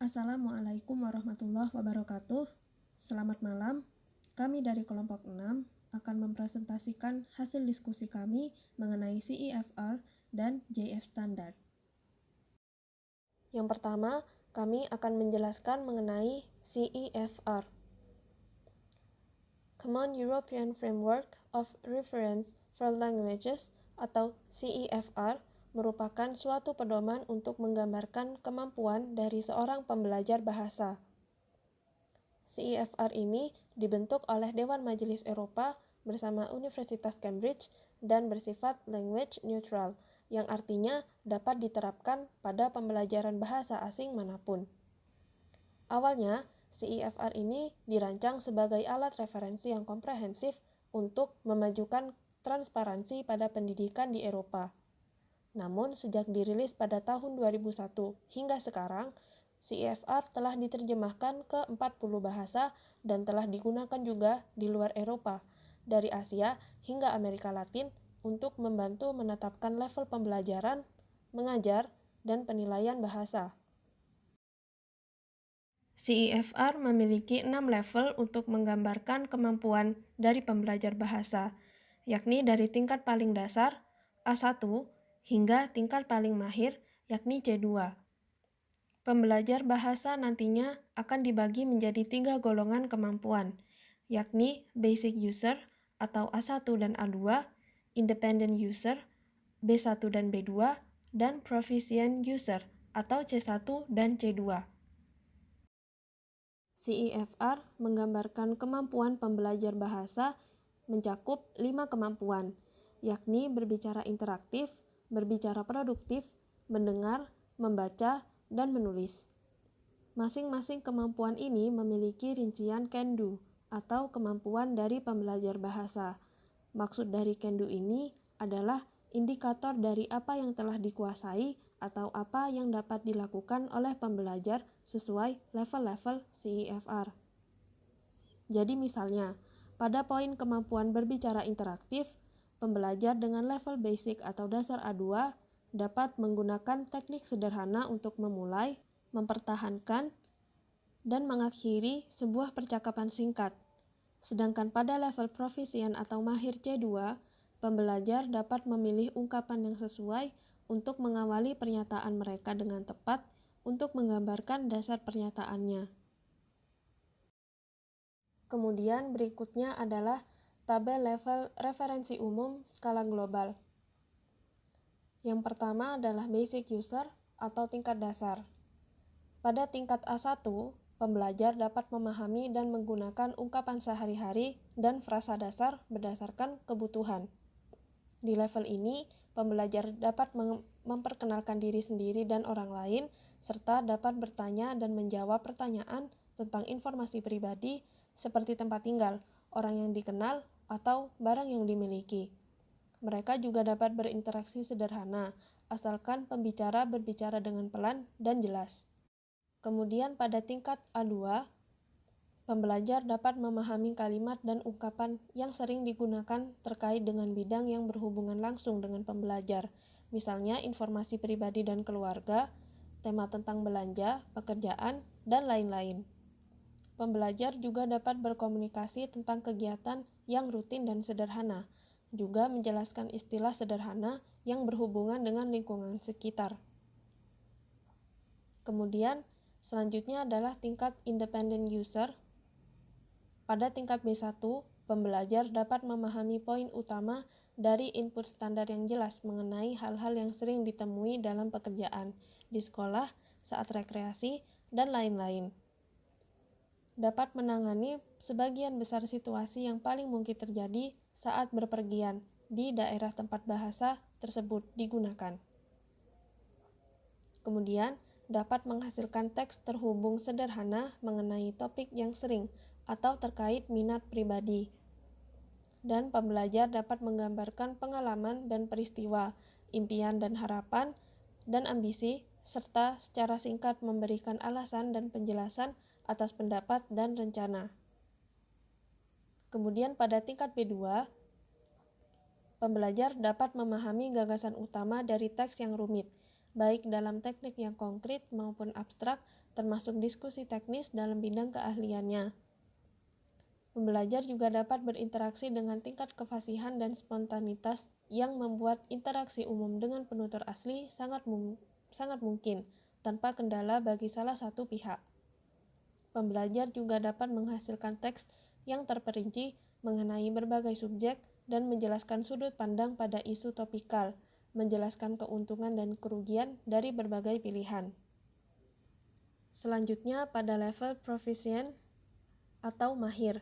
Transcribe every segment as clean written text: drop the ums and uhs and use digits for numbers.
Assalamualaikum warahmatullahi wabarakatuh. Selamat malam. Kami dari kelompok 6 akan mempresentasikan hasil diskusi kami mengenai CEFR dan JF Standard. Yang pertama, kami akan menjelaskan mengenai CEFR. Common European Framework of Reference for Languages atau CEFR merupakan suatu pedoman untuk menggambarkan kemampuan dari seorang pembelajar bahasa. CEFR ini dibentuk oleh Dewan Majelis Eropa bersama Universitas Cambridge dan bersifat language neutral, yang artinya dapat diterapkan pada pembelajaran bahasa asing manapun. Awalnya, CEFR ini dirancang sebagai alat referensi yang komprehensif untuk memajukan transparansi pada pendidikan di Eropa. Namun, sejak dirilis pada tahun 2001 hingga sekarang, CEFR telah diterjemahkan ke 40 bahasa dan telah digunakan juga di luar Eropa, dari Asia hingga Amerika Latin untuk membantu menetapkan level pembelajaran, mengajar, dan penilaian bahasa. CEFR memiliki 6 level untuk menggambarkan kemampuan dari pembelajar bahasa, yakni dari tingkat paling dasar, A1, hingga tingkat paling mahir, yakni C2. Pembelajar bahasa nantinya akan dibagi menjadi 3 golongan kemampuan, yakni Basic User atau A1 dan A2, Independent User, B1 dan B2, dan Proficient User atau C1 dan C2. CEFR menggambarkan kemampuan pembelajar bahasa mencakup 5 kemampuan, yakni berbicara interaktif, berbicara produktif, mendengar, membaca, dan menulis. Masing-masing kemampuan ini memiliki rincian can-do atau kemampuan dari pembelajar bahasa. Maksud dari can-do ini adalah indikator dari apa yang telah dikuasai atau apa yang dapat dilakukan oleh pembelajar sesuai level-level CEFR. Jadi misalnya, pada poin kemampuan berbicara interaktif, pembelajar dengan level basic atau dasar A2 dapat menggunakan teknik sederhana untuk memulai, mempertahankan, dan mengakhiri sebuah percakapan singkat. Sedangkan pada level proficient atau mahir C2, pembelajar dapat memilih ungkapan yang sesuai untuk mengawali pernyataan mereka dengan tepat untuk menggambarkan dasar pernyataannya. Kemudian berikutnya adalah tabel level referensi umum skala global. Yang pertama adalah Basic User atau tingkat dasar. Pada tingkat A1, pembelajar dapat memahami dan menggunakan ungkapan sehari-hari dan frasa dasar berdasarkan kebutuhan. Di level ini, pembelajar dapat memperkenalkan diri sendiri dan orang lain, serta dapat bertanya dan menjawab pertanyaan tentang informasi pribadi seperti tempat tinggal, orang yang dikenal, atau barang yang dimiliki. Mereka juga dapat berinteraksi sederhana, asalkan pembicara berbicara dengan pelan dan jelas. Kemudian pada tingkat A2, pembelajar dapat memahami kalimat dan ungkapan yang sering digunakan terkait dengan bidang yang berhubungan langsung dengan pembelajar, misalnya informasi pribadi dan keluarga, tema tentang belanja, pekerjaan, dan lain-lain. Pembelajar juga dapat berkomunikasi tentang kegiatan yang rutin dan sederhana, juga menjelaskan istilah sederhana yang berhubungan dengan lingkungan sekitar. Kemudian, selanjutnya adalah tingkat Independent User. Pada tingkat B1, pembelajar dapat memahami poin utama dari input standar yang jelas mengenai hal-hal yang sering ditemui dalam pekerjaan, di sekolah, saat rekreasi, dan lain-lain. Dapat menangani sebagian besar situasi yang paling mungkin terjadi saat berpergian di daerah tempat bahasa tersebut digunakan. Kemudian, dapat menghasilkan teks terhubung sederhana mengenai topik yang sering atau terkait minat pribadi. Dan pembelajar dapat menggambarkan pengalaman dan peristiwa, impian dan harapan, dan ambisi, serta secara singkat memberikan alasan dan penjelasan atas pendapat dan rencana. Kemudian pada tingkat B2, pembelajar dapat memahami gagasan utama dari teks yang rumit, baik dalam teknik yang konkret maupun abstrak, termasuk diskusi teknis dalam bidang keahliannya. Pembelajar juga dapat berinteraksi dengan tingkat kefasihan dan spontanitas yang membuat interaksi umum dengan penutur asli sangat mungkin, tanpa kendala bagi salah satu pihak. Pembelajar juga dapat menghasilkan teks yang terperinci mengenai berbagai subjek dan menjelaskan sudut pandang pada isu topikal, menjelaskan keuntungan dan kerugian dari berbagai pilihan. Selanjutnya pada level proficient atau mahir.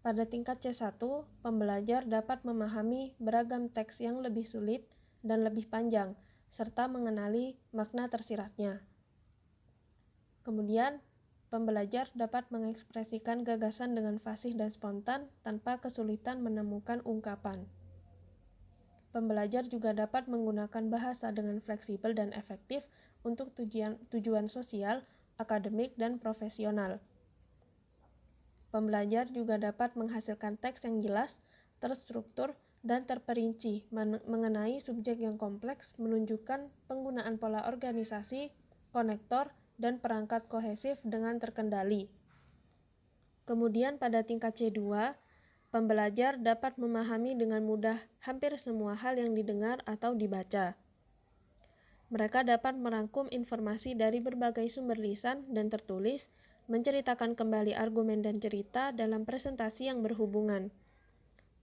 Pada tingkat C1, pembelajar dapat memahami beragam teks yang lebih sulit dan lebih panjang, serta mengenali makna tersiratnya. Kemudian, pembelajar dapat mengekspresikan gagasan dengan fasih dan spontan tanpa kesulitan menemukan ungkapan. Pembelajar juga dapat menggunakan bahasa dengan fleksibel dan efektif untuk tujuan sosial, akademik, dan profesional. Pembelajar juga dapat menghasilkan teks yang jelas, terstruktur, dan terperinci mengenai subjek yang kompleks, menunjukkan penggunaan pola organisasi, konektor, dan perangkat kohesif dengan terkendali. Kemudian pada tingkat C2, pembelajar dapat memahami dengan mudah hampir semua hal yang didengar atau dibaca. Mereka dapat merangkum informasi dari berbagai sumber lisan dan tertulis, menceritakan kembali argumen dan cerita dalam presentasi yang berhubungan.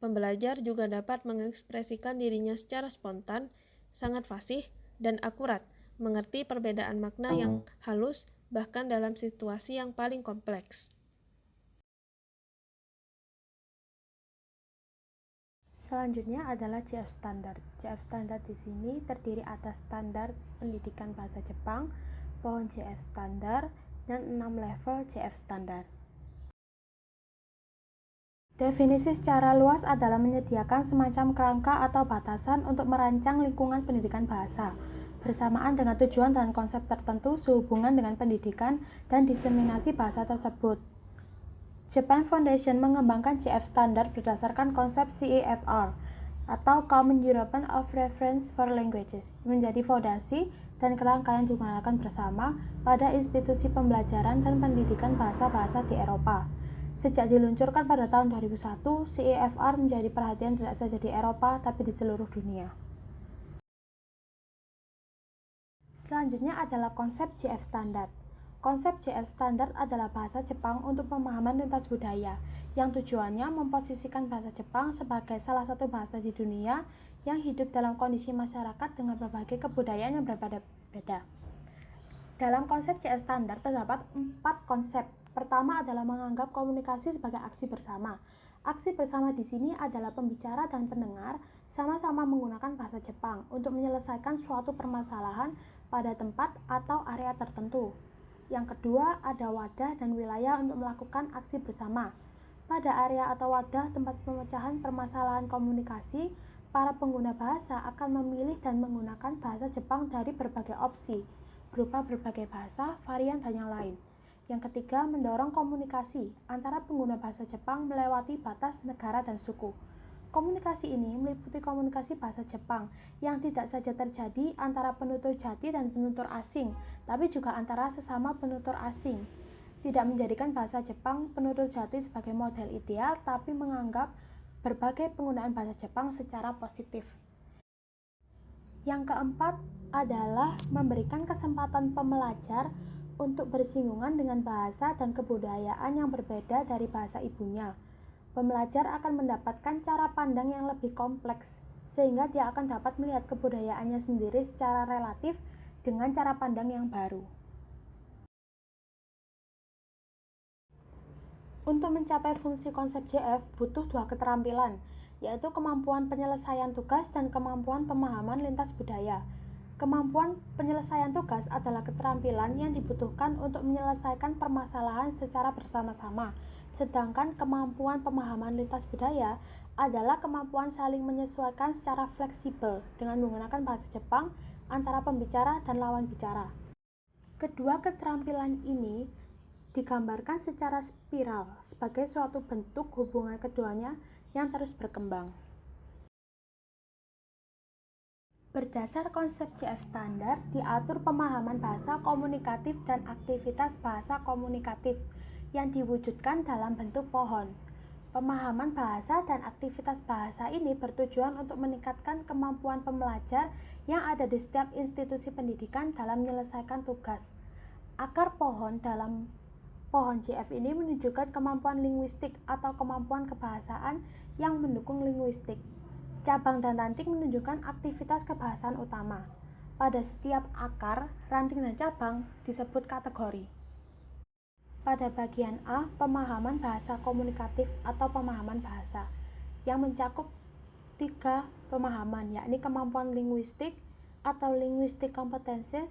Pembelajar juga dapat mengekspresikan dirinya secara spontan, sangat fasih, dan akurat, mengerti perbedaan makna yang halus, bahkan dalam situasi yang paling kompleks. Selanjutnya adalah CF Standard. CF Standard di sini terdiri atas standar pendidikan bahasa Jepang, pohon CF Standard, dan 6 level CF Standard. Definisi secara luas adalah menyediakan semacam kerangka atau batasan untuk merancang lingkungan pendidikan bahasa, bersamaan dengan tujuan dan konsep tertentu sehubungan dengan pendidikan dan diseminasi bahasa tersebut. Japan Foundation mengembangkan CF Standard berdasarkan konsep CEFR atau Common European of Reference for Languages, menjadi fondasi dan kerangka yang digunakan bersama pada institusi pembelajaran dan pendidikan bahasa-bahasa di Eropa. Sejak diluncurkan pada tahun 2001, CEFR menjadi perhatian tidak saja di Eropa tapi di seluruh dunia. Selanjutnya adalah konsep CF Standard. Konsep CF Standard adalah bahasa Jepang untuk pemahaman lintas budaya, yang tujuannya memposisikan bahasa Jepang sebagai salah satu bahasa di dunia yang hidup dalam kondisi masyarakat dengan berbagai kebudayaan yang berbeda-beda. Dalam konsep CF Standard terdapat 4 konsep. Pertama adalah menganggap komunikasi sebagai aksi bersama. Aksi bersama di sini adalah pembicara dan pendengar sama-sama menggunakan bahasa Jepang untuk menyelesaikan suatu permasalahan pada tempat atau area tertentu. Yang kedua, ada wadah dan wilayah untuk melakukan aksi bersama. Pada area atau wadah tempat pemecahan permasalahan komunikasi, para pengguna bahasa akan memilih dan menggunakan bahasa Jepang dari berbagai opsi, berupa berbagai bahasa, varian, dan yang lain. Yang ketiga, mendorong komunikasi antara pengguna bahasa Jepang melewati batas negara dan suku. Komunikasi ini meliputi komunikasi bahasa Jepang yang tidak saja terjadi antara penutur jati dan penutur asing, tapi juga antara sesama penutur asing. Tidak menjadikan bahasa Jepang penutur jati sebagai model ideal, tapi menganggap berbagai penggunaan bahasa Jepang secara positif. Yang keempat adalah memberikan kesempatan pembelajar untuk bersinggungan dengan bahasa dan kebudayaan yang berbeda dari bahasa ibunya. Pembelajar akan mendapatkan cara pandang yang lebih kompleks, sehingga dia akan dapat melihat kebudayaannya sendiri secara relatif dengan cara pandang yang baru. Untuk mencapai fungsi konsep JF butuh 2 keterampilan, yaitu kemampuan penyelesaian tugas dan kemampuan pemahaman lintas budaya. Kemampuan penyelesaian tugas adalah keterampilan yang dibutuhkan untuk menyelesaikan permasalahan secara bersama-sama, sedangkan kemampuan pemahaman lintas budaya adalah kemampuan saling menyesuaikan secara fleksibel dengan menggunakan bahasa Jepang antara pembicara dan lawan bicara. Kedua keterampilan ini digambarkan secara spiral sebagai suatu bentuk hubungan keduanya yang terus berkembang. Berdasar konsep CF standar, diatur pemahaman bahasa komunikatif dan aktivitas bahasa komunikatif yang diwujudkan dalam bentuk pohon. Pemahaman bahasa dan aktivitas bahasa ini bertujuan untuk meningkatkan kemampuan pembelajar yang ada di setiap institusi pendidikan dalam menyelesaikan tugas. Akar pohon dalam pohon CF ini menunjukkan kemampuan linguistik atau kemampuan kebahasaan yang mendukung linguistik. Cabang dan ranting menunjukkan aktivitas kebahasaan utama. Pada setiap akar, ranting dan cabang disebut kategori. Pada bagian A, pemahaman bahasa komunikatif atau pemahaman bahasa, yang mencakup 3 pemahaman, yakni kemampuan linguistik atau linguistic competences,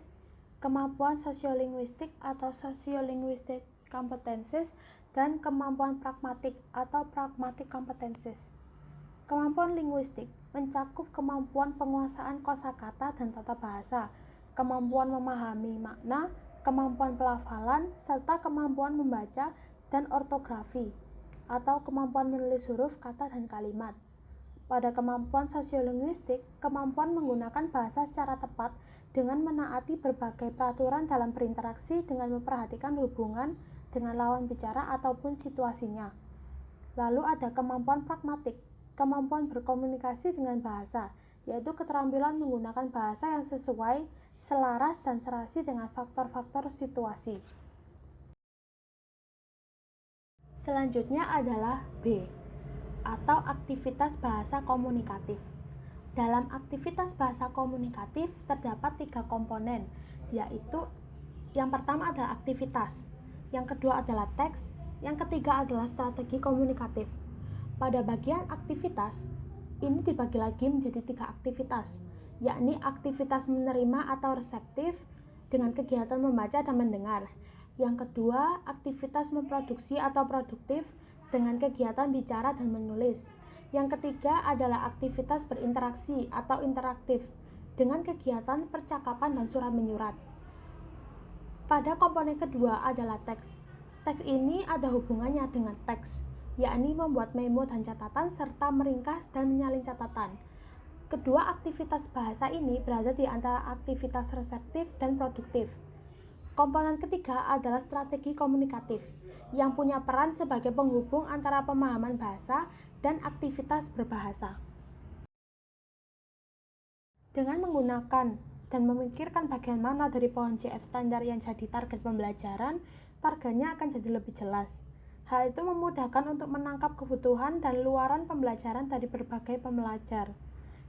kemampuan sosiolinguistik atau sociolinguistic competences, dan kemampuan pragmatik atau pragmatic competences. Kemampuan linguistik mencakup kemampuan penguasaan kosakata dan tata bahasa, kemampuan memahami makna, kemampuan pelafalan, serta kemampuan membaca dan ortografi, atau kemampuan menulis huruf, kata, dan kalimat. Pada kemampuan sosiolinguistik, kemampuan menggunakan bahasa secara tepat dengan menaati berbagai peraturan dalam berinteraksi dengan memperhatikan hubungan dengan lawan bicara ataupun situasinya. Lalu ada kemampuan pragmatik, kemampuan berkomunikasi dengan bahasa, yaitu keterampilan menggunakan bahasa yang sesuai, selaras, dan serasi dengan faktor-faktor situasi. Selanjutnya adalah B, atau aktivitas bahasa komunikatif. Dalam aktivitas bahasa komunikatif terdapat 3 komponen, yaitu yang pertama adalah aktivitas, yang kedua adalah teks, yang ketiga adalah strategi komunikatif. Pada bagian aktivitas, ini dibagi lagi menjadi 3 aktivitas, yakni aktivitas menerima atau reseptif dengan kegiatan membaca dan mendengar. Yang kedua, aktivitas memproduksi atau produktif dengan kegiatan bicara dan menulis. Yang ketiga adalah aktivitas berinteraksi atau interaktif dengan kegiatan percakapan dan surat menyurat. Pada komponen kedua adalah teks. Teks ini ada hubungannya dengan teks, yakni membuat memo dan catatan serta meringkas dan menyalin catatan. Kedua aktivitas bahasa ini berada di antara aktivitas reseptif dan produktif. Komponen ketiga adalah strategi komunikatif, yang punya peran sebagai penghubung antara pemahaman bahasa dan aktivitas berbahasa. Dengan menggunakan dan memikirkan bagian mana dari pohon CF standar yang jadi target pembelajaran, targetnya akan jadi lebih jelas. Hal itu memudahkan untuk menangkap kebutuhan dan luaran pembelajaran dari berbagai pembelajar.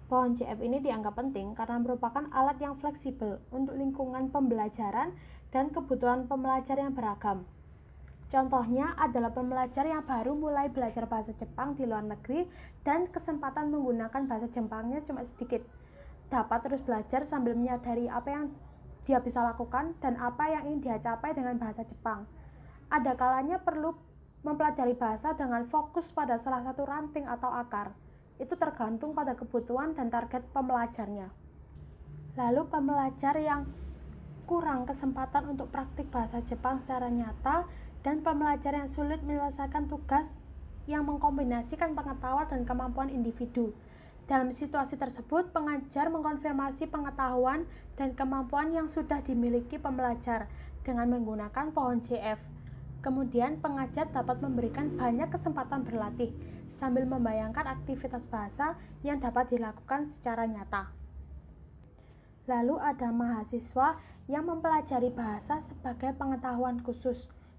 Pohon CF ini dianggap penting karena merupakan alat yang fleksibel untuk lingkungan pembelajaran dan kebutuhan pembelajar yang beragam. Contohnya adalah pembelajar yang baru mulai belajar bahasa Jepang di luar negeri dan kesempatan menggunakan bahasa Jepangnya cuma sedikit. Dapat terus belajar sambil menyadari apa yang dia bisa lakukan dan apa yang ingin dia capai dengan bahasa Jepang. Ada kalanya perlu mempelajari bahasa dengan fokus pada salah satu ranting atau akar. Itu tergantung pada kebutuhan dan target pembelajarnya. Lalu pembelajar yang kurang kesempatan untuk praktik bahasa Jepang secara nyata dan pembelajar yang sulit menyelesaikan tugas yang mengkombinasikan pengetahuan dan kemampuan individu. Dalam situasi tersebut, pengajar mengkonfirmasi pengetahuan dan kemampuan yang sudah dimiliki pembelajar dengan menggunakan pohon CF. Kemudian, pengajar dapat memberikan banyak kesempatan berlatih sambil membayangkan aktivitas bahasa yang dapat dilakukan secara nyata. Lalu ada mahasiswa yang mempelajari bahasa sebagai pengetahuan khusus,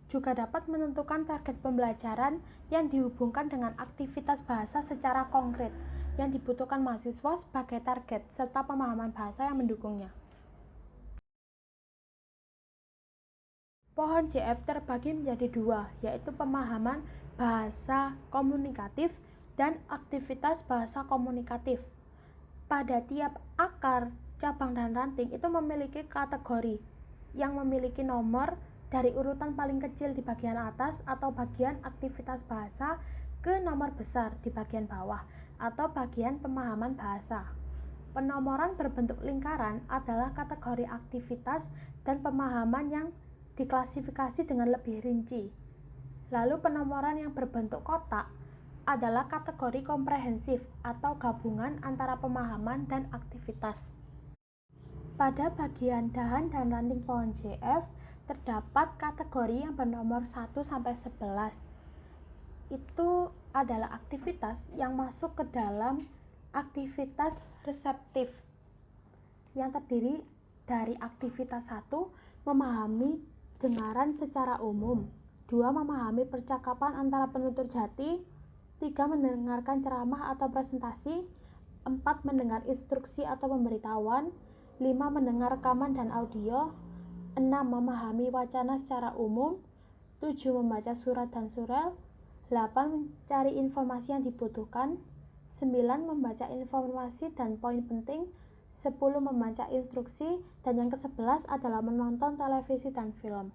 juga dapat menentukan target pembelajaran yang dihubungkan dengan aktivitas bahasa secara konkret yang dibutuhkan mahasiswa sebagai target, serta pemahaman bahasa yang mendukungnya. Pohon CF terbagi menjadi 2, yaitu pemahaman bahasa komunikatif dan aktivitas bahasa komunikatif. Pada tiap akar, cabang, dan ranting itu memiliki kategori yang memiliki nomor dari urutan paling kecil di bagian atas atau bagian aktivitas bahasa ke nomor besar di bagian bawah atau bagian pemahaman bahasa. Penomoran berbentuk lingkaran adalah kategori aktivitas dan pemahaman yang diklasifikasi dengan lebih rinci. Lalu penomoran yang berbentuk kotak adalah kategori komprehensif atau gabungan antara pemahaman dan aktivitas. Pada bagian dahan dan ranting pohon JF, terdapat kategori yang bernomor 1 sampai 11. Itu adalah aktivitas yang masuk ke dalam aktivitas reseptif, yang terdiri dari aktivitas 1, memahami dengaran secara umum, 2, memahami percakapan antara penutur jati, 3, mendengarkan ceramah atau presentasi, 4, mendengar instruksi atau pemberitahuan, 5, mendengar rekaman dan audio, 6, memahami wacana secara umum, 7, membaca surat dan surel, 8, mencari informasi yang dibutuhkan, 9, membaca informasi dan poin penting, 10, membaca instruksi, dan yang ke-11 adalah menonton televisi dan film.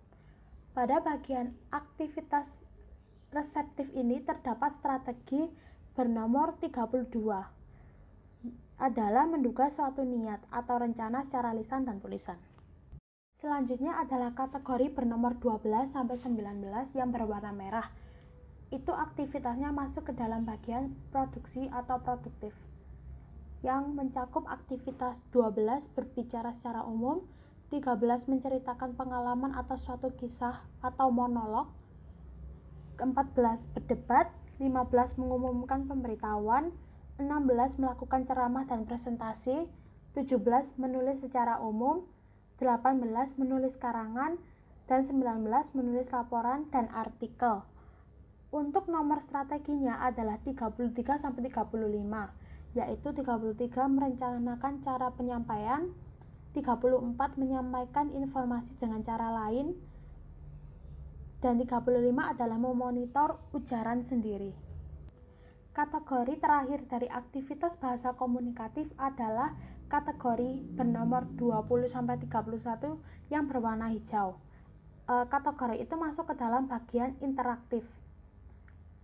Pada bagian aktivitas reseptif ini terdapat strategi bernomor 32, adalah menduga suatu niat atau rencana secara lisan dan tulisan. Selanjutnya adalah kategori bernomor 12 sampai 19 yang berwarna merah. Itu aktivitasnya masuk ke dalam bagian produksi atau produktif, yang mencakup aktivitas 12 berbicara secara umum, 13 menceritakan pengalaman atau suatu kisah atau monolog, 14 berdebat, 15 mengumumkan pemberitahuan, 16 melakukan ceramah dan presentasi, 17 menulis secara umum, 18 menulis karangan, dan 19 menulis laporan dan artikel. Untuk nomor strateginya adalah 33 sampai 35, yaitu 33 merencanakan cara penyampaian, 34 menyampaikan informasi dengan cara lain, dan 35 adalah memonitor ujaran sendiri. Kategori terakhir dari aktivitas bahasa komunikatif adalah kategori bernomor 20 sampai 31 yang berwarna hijau. Kategori itu masuk ke dalam bagian interaktif,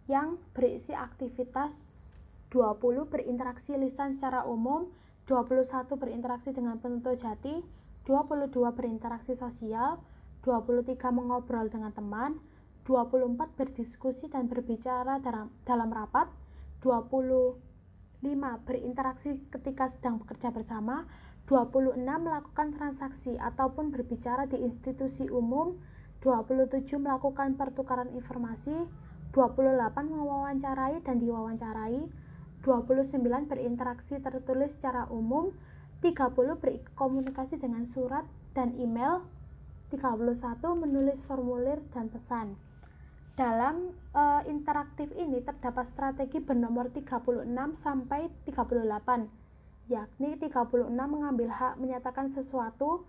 yang berisi aktivitas 20 berinteraksi lisan secara umum, 21 berinteraksi dengan penutur jati, 22 berinteraksi sosial, 23 mengobrol dengan teman, 24 berdiskusi dan berbicara dalam rapat, 25 berinteraksi ketika sedang bekerja bersama, 26 melakukan transaksi ataupun berbicara di institusi umum, 27 melakukan pertukaran informasi, 28 mewawancarai dan diwawancarai, 29 berinteraksi tertulis secara umum, 30 berkomunikasi dengan surat dan email, 31 menulis formulir dan pesan. Dalam interaktif ini terdapat strategi bernomor 36 sampai 38, yakni 36 mengambil hak menyatakan sesuatu,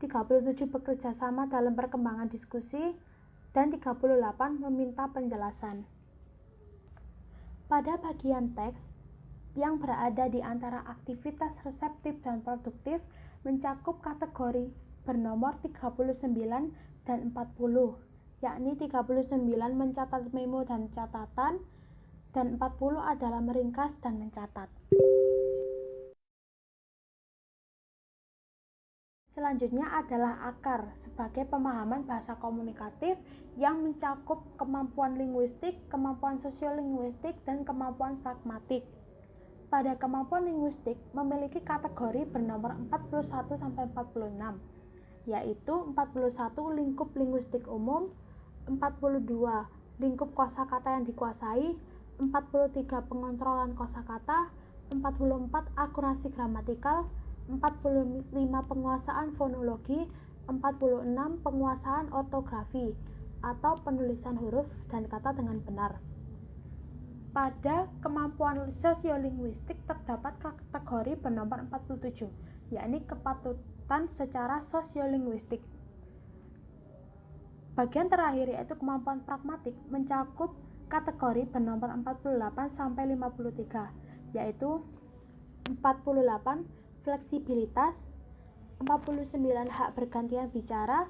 37 bekerja sama dalam perkembangan diskusi, dan 38 meminta penjelasan. Pada bagian teks yang berada di antara aktivitas reseptif dan produktif mencakup kategori bernomor 39 dan 40, yakni 39 mencatat memo dan catatan, dan 40 adalah meringkas dan mencatat. Selanjutnya adalah akar sebagai pemahaman bahasa komunikatif yang mencakup kemampuan linguistik, kemampuan sosiolinguistik, dan kemampuan pragmatik. Pada kemampuan linguistik memiliki kategori bernomor 41 sampai 46, yaitu 41 lingkup linguistik umum, 42 lingkup kosakata yang dikuasai, 43 pengontrolan kosakata, 44 akurasi gramatikal, 45 penguasaan fonologi, 46 penguasaan ortografi atau penulisan huruf dan kata dengan benar. Pada kemampuan sosiolinguistik terdapat kategori bernomor 47, yakni kepatutan secara sosiolinguistik. Bagian terakhir yaitu kemampuan pragmatik mencakup kategori bernomor 48 sampai 53, yaitu 48 fleksibilitas, 49 hak bergantian bicara,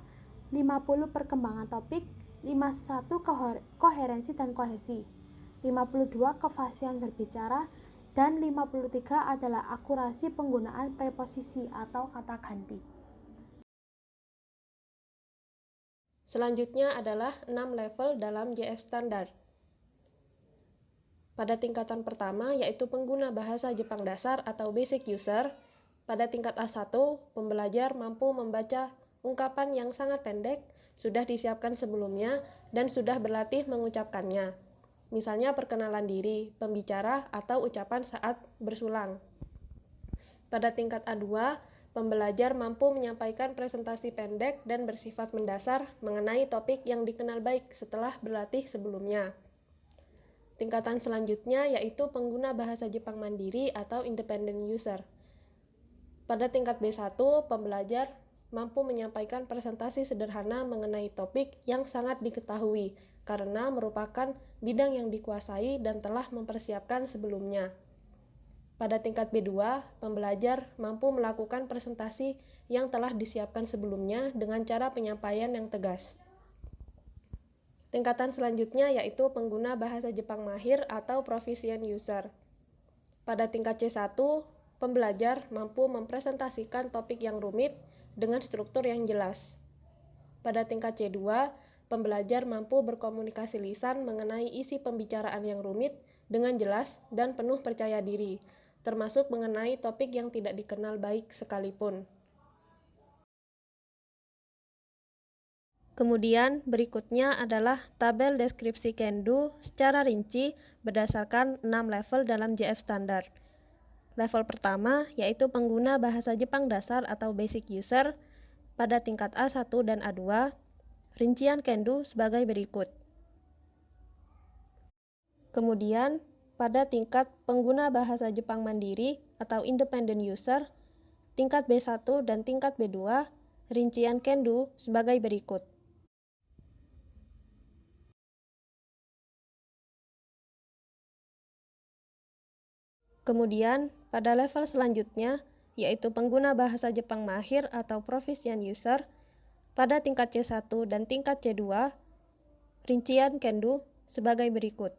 50 perkembangan topik, 51 koherensi dan kohesi, 52 kefasihan berbicara, dan 53 adalah akurasi penggunaan preposisi atau kata ganti. Selanjutnya adalah 6 level dalam JF Standard. Pada tingkatan pertama yaitu pengguna bahasa Jepang dasar atau basic user, Pada tingkat A1, pembelajar mampu membaca ungkapan yang sangat pendek, sudah disiapkan sebelumnya, dan sudah berlatih mengucapkannya. Misalnya perkenalan diri, pembicara, atau ucapan saat bersulang. Pada tingkat A2, pembelajar mampu menyampaikan presentasi pendek dan bersifat mendasar mengenai topik yang dikenal baik setelah berlatih sebelumnya. Tingkatan selanjutnya yaitu pengguna bahasa Jepang mandiri atau independent user. Pada tingkat B1, pembelajar mampu menyampaikan presentasi sederhana mengenai topik yang sangat diketahui karena merupakan bidang yang dikuasai dan telah mempersiapkan sebelumnya. Pada tingkat B2, pembelajar mampu melakukan presentasi yang telah disiapkan sebelumnya dengan cara penyampaian yang tegas. Tingkatan selanjutnya yaitu pengguna bahasa Jepang mahir atau proficient user. Pada tingkat C1, pembelajar mampu mempresentasikan topik yang rumit dengan struktur yang jelas. Pada tingkat C2, pembelajar mampu berkomunikasi lisan mengenai isi pembicaraan yang rumit dengan jelas dan penuh percaya diri, termasuk mengenai topik yang tidak dikenal baik sekalipun. Kemudian berikutnya adalah tabel deskripsi Kendo secara rinci berdasarkan 6 level dalam JF Standard. Level pertama yaitu pengguna bahasa Jepang dasar atau basic user pada tingkat A1 dan A2, rincian Kendo sebagai berikut. Kemudian pada tingkat pengguna bahasa Jepang mandiri atau independent user, tingkat B1 dan tingkat B2, rincian Kendo sebagai berikut. Kemudian, pada level selanjutnya, yaitu pengguna bahasa Jepang mahir atau proficient user, pada tingkat C1 dan tingkat C2, rincian Kendo sebagai berikut.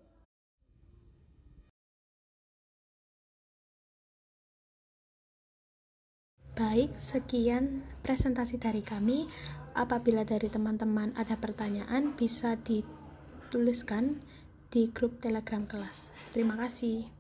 Baik, sekian presentasi dari kami. Apabila dari teman-teman ada pertanyaan, bisa dituliskan di grup Telegram kelas. Terima kasih.